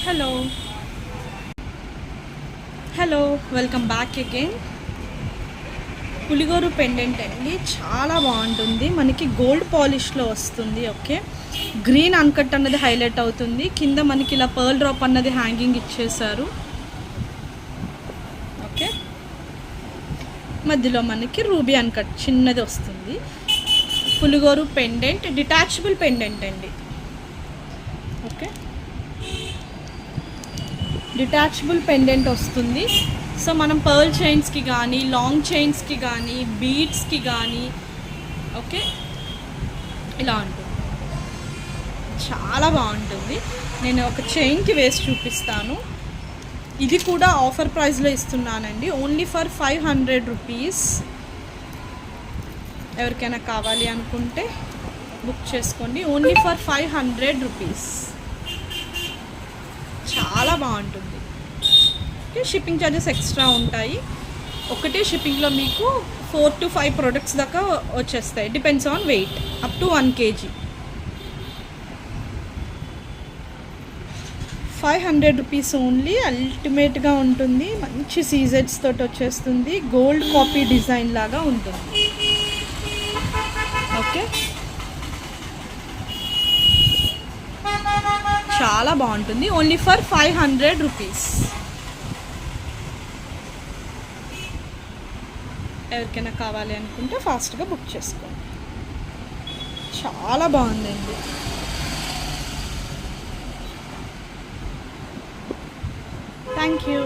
Hello hello welcome back again. పులిగోరు pendant అండి, చాలా బాగుంటుంది. మనకి గోల్డ్ పాలిష్లో వస్తుంది. ఓకే, గ్రీన్ అన్కట్ అన్నది హైలైట్ అవుతుంది. కింద మనకి ఇలా పర్ల్ డ్రాప్ అన్నది హ్యాంగింగ్ ఇచ్చేసారు. ఓకే, మధ్యలో మనకి రూబీ అన్కట్ చిన్నది వస్తుంది. పులిగోరు పెండెంట్, డిటాచబుల్ పెండెంట్ అండి. ఓకే, డిటాచబుల్ పెండెంట్ వస్తుంది. సో మనం పర్ల్ చైన్స్కి కానీ, లాంగ్ చైన్స్కి కానీ, బీడ్స్కి కానీ, ఓకే, ఇలా ఉంటుంది. చాలా బాగుంటుంది. నేను ఒక చైన్కి వేసి చూపిస్తాను. ఇది కూడా ఆఫర్ ప్రైస్లో ఇస్తున్నానండి, ఓన్లీ ఫర్ 500 రూపీస్. ఎవరికైనా కావాలి అనుకుంటే బుక్ చేసుకోండి, ఓన్లీ ఫర్ 500 రూపీస్. చాలా బాగుంటుంది. షిప్పింగ్ ఛార్జెస్ ఎక్స్ట్రా ఉంటాయి. ఒకటే షిప్పింగ్లో మీకు 4 to 5 ప్రొడక్ట్స్ దాకా వచ్చేస్తాయి, depends on weight, up to 1 kg. 500 rupees only. అల్టిమేట్గా ఉంటుంది, మంచి సీజెడ్స్ తోటి వచ్చేస్తుంది. గోల్డ్ కాపీ డిజైన్ లాగా ఉంటుంది. ఓకే, చాలా బాగుంటుంది. Only for 500 rupees. ఎవరికైనా కావాలి అనుకుంటే ఫాస్ట్గా బుక్ చేసుకోండి. చాలా బాగుందండి. Thank you.